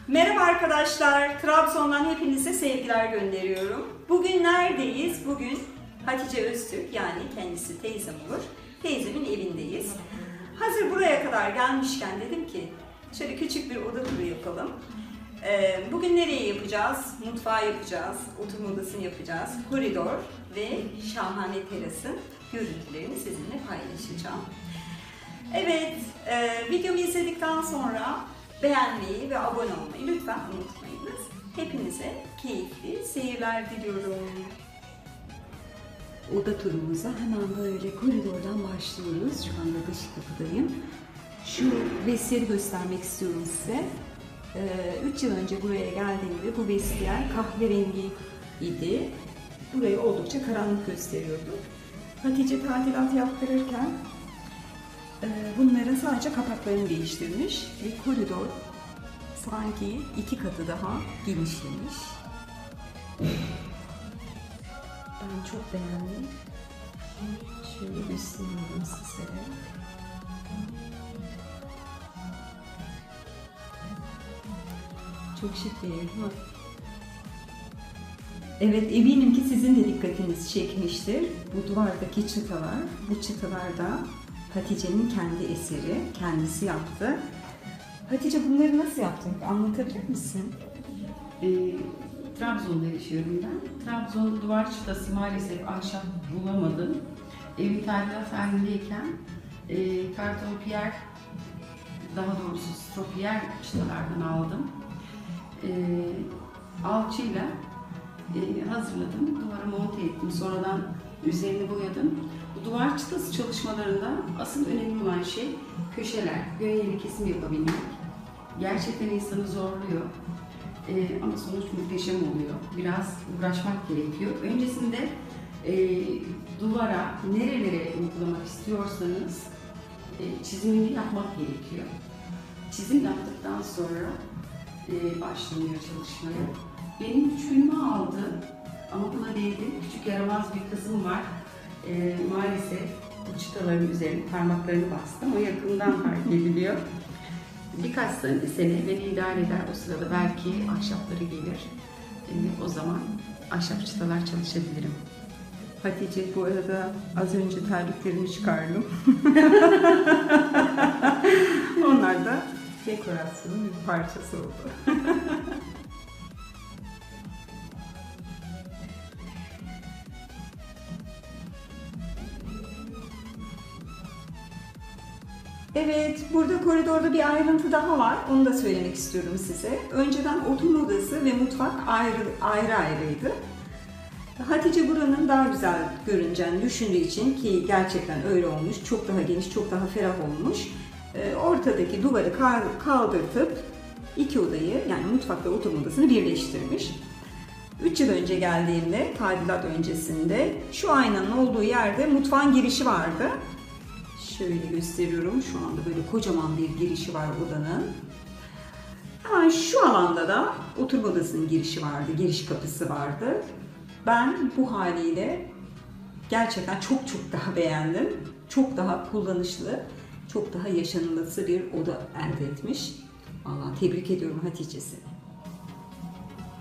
Merhaba arkadaşlar, Trabzon'dan hepinize sevgiler gönderiyorum. Bugün neredeyiz? Bugün Hatice Öztürk, yani kendisi teyzem olur, teyzemin evindeyiz. Hazır buraya kadar gelmişken dedim ki şöyle küçük bir oda turu yapalım. Bugün nereye yapacağız? Mutfağı yapacağız, oturma odasını yapacağız, koridor ve şahane terasın görüntülerini sizinle paylaşacağım. Evet, videomu izledikten sonra beğenmeyi ve abone olmayı lütfen unutmayınız. Hepinize keyifli seyirler diliyorum. Oda turumuza hemen böyle koridordan başlıyoruz. Şu anda dış kapıdayım. Şu vestiyeri göstermek istiyorum size. 3 yıl önce buraya geldiğimde bu vestiyer kahverengi idi. Burayı oldukça karanlık gösteriyordu. Hatice tadilat yaptırırken bunların sadece kapaklarını değiştirmiş ve koridor sanki 2 katı daha genişlemiş. Ben çok beğendim. Şöyle göstereyim size. Çok şık bir ev. Evet, eminim ki sizin de dikkatinizi çekmiştir. Bu duvardaki çıtalar, bu çıtalar da Hatice'nin kendi eseri, kendisi yaptı. Hatice, bunları nasıl yaptın? Anlatabilir misin? Trabzon'da yaşıyorum ben. Trabzon'da duvar çıtası maalesef ahşap bulamadım. Evin tadilat halindeyken karton piyer, daha doğrusu stropiyer çıtalardan aldım. Alçıyla hazırladım, duvara monte ettim. Sonradan üzerini boyadım. Bu duvar çıtası çalışmalarında asıl önemli olan şey köşeler, göğeyle kesim yapabilmek. Gerçekten insanı zorluyor. Ama sonuç muhteşem oluyor. Biraz uğraşmak gerekiyor. Öncesinde duvara nerelere uygulamak istiyorsanız çizimini yapmak gerekiyor. Çizim yaptıktan sonra başlanıyor çalışmaya. Benim 3 günümü aldı ama buna değdi. Küçük yaramaz bir kızım var. Maalesef bu çıtaların üzerine parmaklarını bastım. O yakından fark ediliyor. Birkaç sene beni idare eder. O sırada belki ahşapları gelir. O zaman ahşap çıtalar çalışabilirim. Hatice, bu arada az önce terliklerimi çıkardım. Onlar da dekorasyonun bir parçası oldu. Evet, burada koridorda bir ayrıntı daha var. Onu da söylemek istiyorum size. Önceden oturma odası ve mutfak ayrı ayrıydı. Hatice buranın daha güzel görüneceğini düşündüğü için, ki gerçekten öyle olmuş, çok daha geniş, çok daha ferah olmuş. Ortadaki duvarı kaldırtıp iki odayı, yani mutfakla oturma odasını birleştirmiş. 3 yıl önce geldiğimde, tadilat öncesinde, şu aynanın olduğu yerde mutfağın girişi vardı. Şöyle gösteriyorum. Şu anda böyle kocaman bir girişi var odanın. Hemen şu alanda da oturma odasının girişi vardı. Giriş kapısı vardı. Ben bu haliyle gerçekten çok daha beğendim. Çok daha kullanışlı, çok daha yaşanılası bir oda elde etmiş. Vallahi tebrik ediyorum Hatice'si.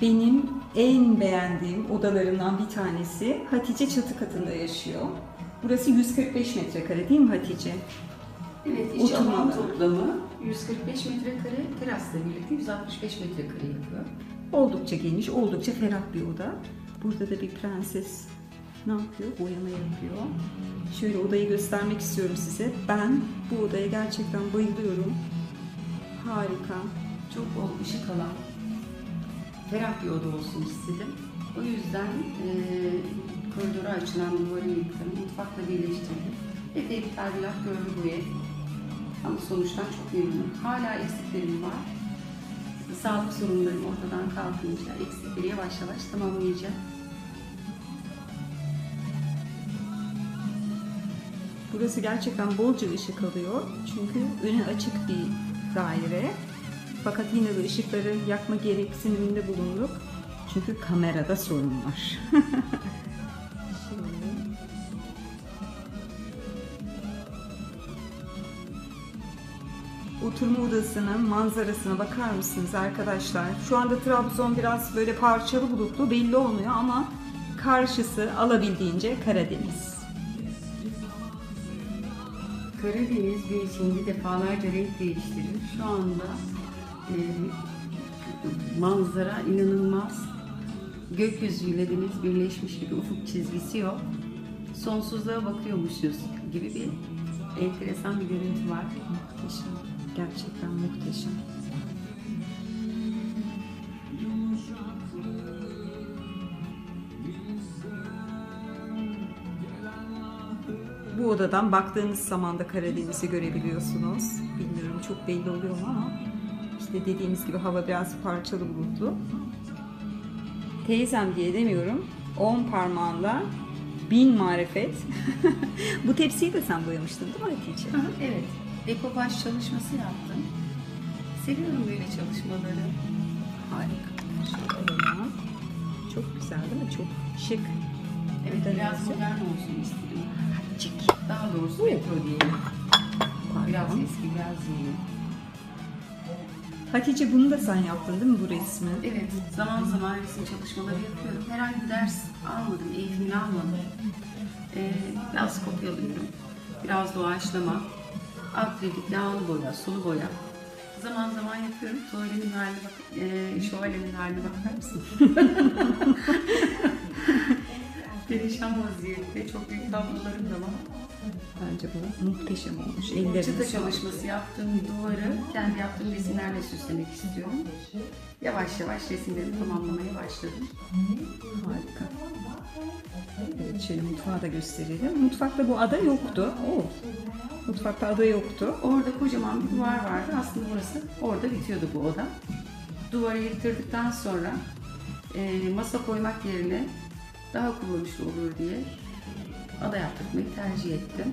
Benim en beğendiğim odalarından bir tanesi, Hatice çatı katında yaşıyor. Burası 145 metrekare değil mi Hatice? Evet, iç alan toplamı 145 metrekare, terasla birlikte 165 metrekare yapıyor. Oldukça geniş, oldukça ferah bir oda. Burada da bir prenses ne yapıyor? Boyama yapıyor. Şöyle odayı göstermek istiyorum size. Ben bu odaya gerçekten bayılıyorum. Harika. Çok bol ışık alan, ferah bir oda olsun istedim. O yüzden koridora açılan duvarı yıktım, mutfakla birleştirdim. Epey bir tadilat gördü bu ev. Ama sonuçtan çok memnunum. Hala eksiklerim var. Sağlık sorunlarım ortadan kalkınca eksikleri yavaş yavaş tamamlayacağım. Burası gerçekten bolca ışık alıyor. Çünkü önü açık bir daire. Fakat yine de ışıkları yakma gereksiniminde bulunduk. Çünkü kamerada sorun var. oturma odasının manzarasına bakar mısınız arkadaşlar? Şu anda Trabzon biraz böyle parçalı bulutlu, belli olmuyor ama karşısı alabildiğince Karadeniz. Karadeniz gün içinde defalarca renk değiştirir. Şu anda manzara inanılmaz. Gökyüzüyle deniz birleşmiş gibi, ufuk çizgisi yok. Sonsuzluğa bakıyormuşuz gibi bir enteresan bir görüntü var. Muhteşem. Gerçekten muhteşem. Bu odadan baktığınız zaman da Karadeniz'i görebiliyorsunuz. Bilmiyorum çok belli oluyor mu ama işte dediğimiz gibi hava biraz parçalı bulutlu. Teyzem diye demiyorum. 10 parmağında 1000 marifet. Bu tepsiyi de sen boyamıştın değil mi Hatice? Evet. Dekopaş çalışması yaptım. Seviyorum böyle çalışmaları. Harika. Şöyle alalım. Çok güzel değil mi? Çok şık. Evet, biraz modern olsun istedim. Daha doğrusu retro diyelim. Biraz eski, biraz yeni. Hatice bunu da sen yaptın değil mi bu resmi? Evet, zaman zaman resim çalışmaları yapıyorum. Herhangi bir ders almadım, eğitimini almadım. Biraz kopyalıyorum, biraz doğaçlama, akrilik, yağlı boya, sulu boya. Zaman zaman yapıyorum. Şövalyenin haline bak, şövalyenin haline bakar mısın? Perişan vaziyette, çok büyük tablolarım da var. Bence bu muhteşem olmuş. Ellerine Çıta sağlık. çalışması yaptığım duvarı kendi yaptığım resimlerle süslemek istiyorum. Yavaş yavaş resimlerimi tamamlamaya başladım. Harika. Evet, şöyle mutfağı da gösterelim. Mutfakta bu ada yoktu. Oo. Mutfakta ada yoktu. Orada kocaman bir duvar vardı. Aslında burası orada bitiyordu bu oda. Duvarı yıktırdıktan sonra masa koymak yerine daha kullanışlı olur diye ada yaptırmayı tercih ettim.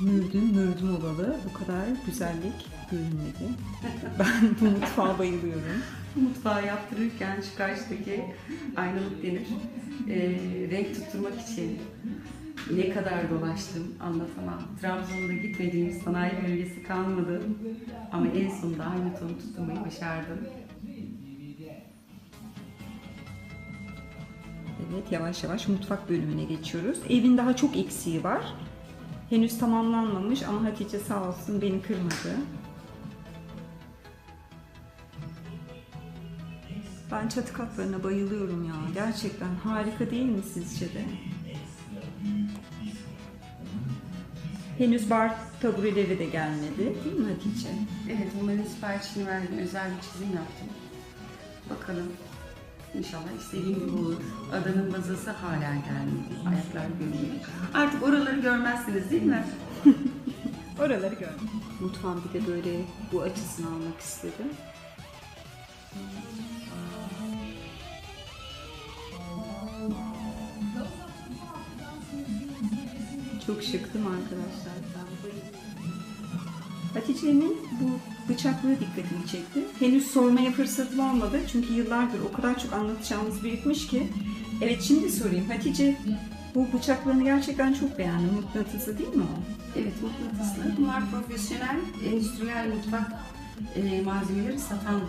Mürdüm olalı bu kadar güzellik görünmedi. Ben bu mutfağa bayılıyorum. Mutfağı yaptırırken şu karşıdaki aynalık denir. Renk tutturmak için ne kadar dolaştım anlatamam. Trabzon'da gitmediğim sanayi bölgesi kalmadı. Ama en sonunda aynı tonu tutturmayı başardım. Evet, yavaş yavaş mutfak bölümüne geçiyoruz. Evin daha çok eksiği var. Henüz tamamlanmamış ama Hatice sağ olsun beni kırmadı. Ben çatı katlarına bayılıyorum ya. Gerçekten harika değil mi sizce de? Henüz bar tabureleri de gelmedi değil mi Hatice? Evet, bunların siparişini verdim. Özel bir çizim yaptım. Bakalım. İnşallah istediğim gibi olur. Adanın bazası hala gelmedi. Ayaklar görünüyor. Artık oraları görmezsiniz değil mi? Oraları gördüm. Mutfağın bir de böyle bu açısını almak istedim. Çok şık değil mi arkadaşlar? Hatice'nin bu bıçaklığı dikkatimi çekti. Henüz sormaya fırsatım olmadı çünkü yıllardır o kadar çok anlatacağımız birikmiş ki. Evet, şimdi sorayım. Hatice, bu bıçaklığını gerçekten çok beğendim. Mıknatısı değil mi o? Evet, mıknatıslı. Bunlar profesyonel, endüstriyel mutfak malzemeleri satan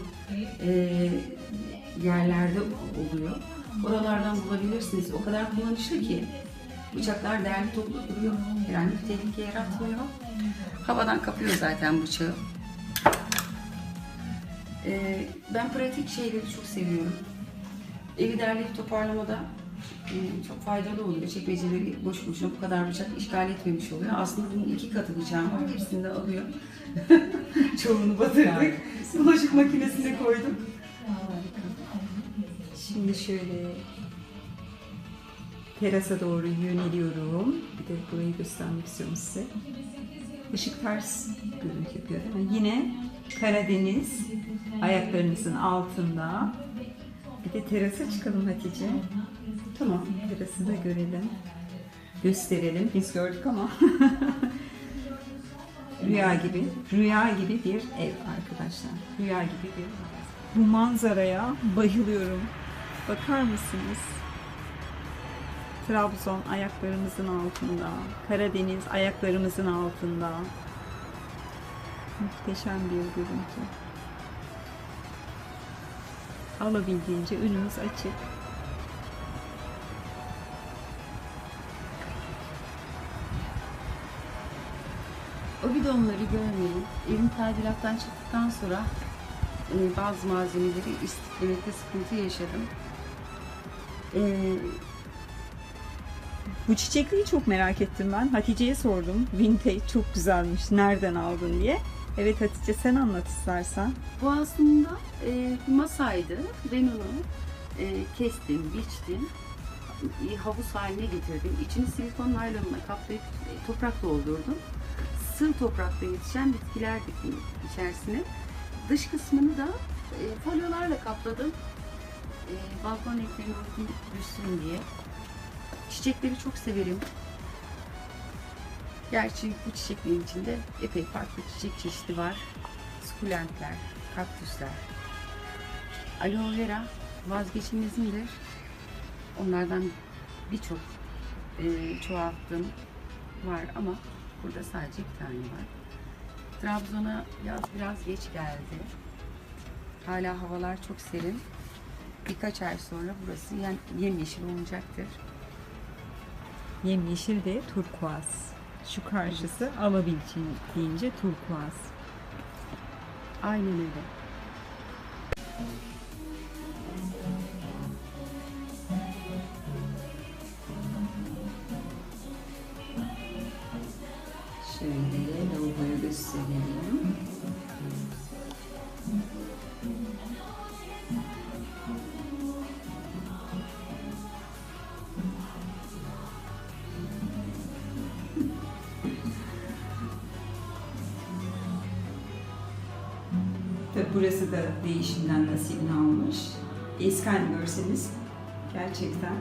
yerlerde oluyor. Oralardan bulabilirsiniz. O kadar kullanışlı ki. Bıçaklar değerli toplu duruyor. Herhangi bir tehlike yaratmıyor. Havadan kapıyor zaten bıçağı. Ben pratik şeyleri çok seviyorum. Evi derleyip toparlamada çok faydalı oluyor. Çekmeceleri boş boşuna bu kadar bıçak işgal etmemiş oluyor. Aslında bunun 2 katı bıçağım var. Hepsini de alıyor. Çoğunu batırdık. Bulaşık makinesine koyduk. Şimdi şöyle terasa doğru yöneliyorum. Bir de burayı göstermek istiyorum size. Işık ters görüntü yapıyor değil mi? Yine Karadeniz ayaklarınızın altında. Bir de terasa çıkalım Hatice. Tamam. Terası da görelim. Gösterelim. Biz gördük ama. Rüya gibi bir ev arkadaşlar. Rüya gibi bir ev. Bu manzaraya bayılıyorum. Bakar mısınız? Trabzon ayaklarımızın altında, Karadeniz ayaklarımızın altında. Muhteşem bir görüntü. Alabildiğince önümüz açık. O bidonları görmeyi, evin tadilattan çıktıktan sonra bazı malzemeleri istiflemekte sıkıntı yaşadım. Bu çiçekliği çok merak ettim ben. Hatice'ye sordum. Vintage çok güzelmiş. Nereden aldın diye. Evet Hatice, sen anlat istersen. Bu aslında bir masaydı. Ben onu kestim, biçtim, havuz haline getirdim. İçini silikon naylonla kaplayıp toprak doldurdum. Sığ toprakta yetişen bitkiler diktim içerisine. Dış kısmını da folyolarla kapladım. Balkon renklerine uygun düşsün diye. Çiçekleri çok severim. Gerçi bu çiçeklerin içinde epey farklı çiçek çeşidi var. Sukulentler, kaktüsler. Aloe vera vazgeçilmezimdir. Onlardan birçok çoğalttım var ama burada sadece bir tane var. Trabzon'a yaz biraz geç geldi. Hala havalar çok serin. Birkaç ay sonra burası yemyeşil olacaktır. Yemyeşil ve turkuaz. Şu karşısı alabildiğince turkuaz. Aynen öyle. Şöyle lavaboyu göstereyim. Tabii burası da değişimden nasibini almış. Eski halini görseniz gerçekten.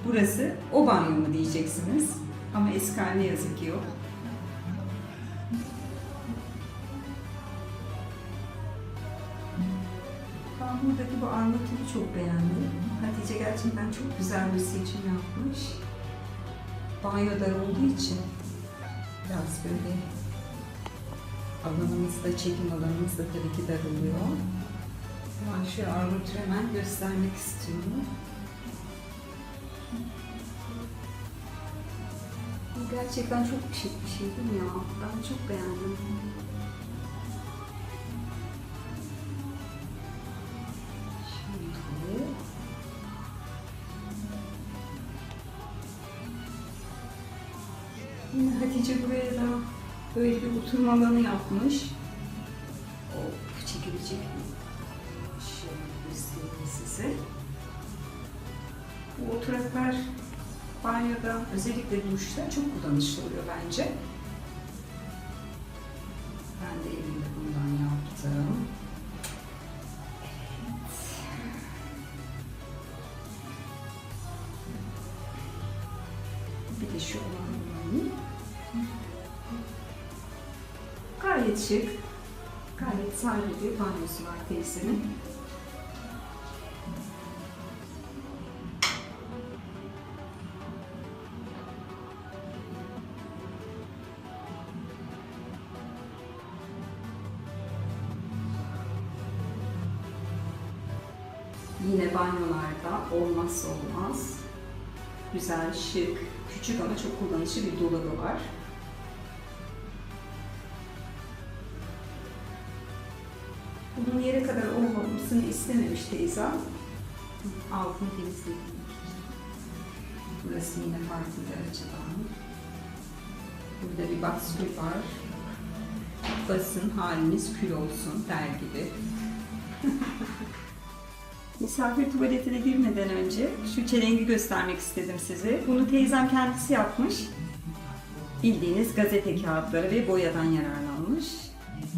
Burası o banyo mu diyeceksiniz. Ama eski haline yazık ki yok. Ben buradaki bu armatürü çok beğendim. Hatice gerçekten çok güzel bir seçim yapmış. Banyo dar olduğu için biraz böyle alanımız da, çekim alanımız da tabii ki daralıyor. Ben şu armatürü hemen göstermek istiyorum. Bu gerçekten çok şık bir şey değil mi ya? Ben çok beğendim. Şöyle. Yine Hatice buraya da böyle bir oturma alanı yapmış. O çekilecek mi? Şöyle göstereyim size. Bu oturaklar banyoda, özellikle duşta çok kullanışlı oluyor bence. Ben de evimde bundan yaptım. Evet. Bir de şu olanı. Gayet şık, gayet sade bir banyosu var teyzenin. Yine banyolarda olmazsa olmaz. Güzel, şık, küçük ama çok kullanışlı bir dolabı var. Bunun yere kadar olmamasını istememiş teyzem. Altını temizledim. Burası yine farklı bir açıdan. Burada bir baskül var. Basın haliniz kül olsun der gibi. Misafir tuvaletine girmeden önce şu çelengi göstermek istedim size. Bunu teyzem kendisi yapmış. Bildiğiniz gazete kağıtları ve boyadan yararlanmış.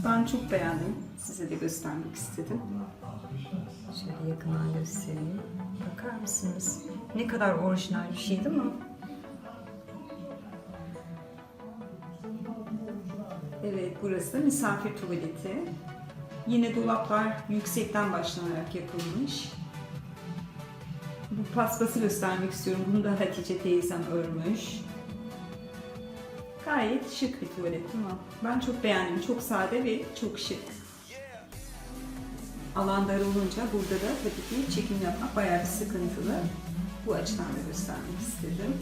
Ben çok beğendim. Size de göstermek istedim. Şöyle yakından göstereyim. Bakar mısınız? Ne kadar orijinal bir şey değil mi? Evet, burası da misafir tuvaleti. Yine dolaplar yüksekten başlanarak yapılmış. Bu paspası göstermek istiyorum. Bunu da Hatice teyzem örmüş. Gayet şık bir tuvalet değil mi? Ben çok beğendim. Çok sade ve çok şık. Alan dar olunca burada da tabii ki çekim yapmak bayağı bir sıkıntılı. Bu açıdan da göstermek istedim.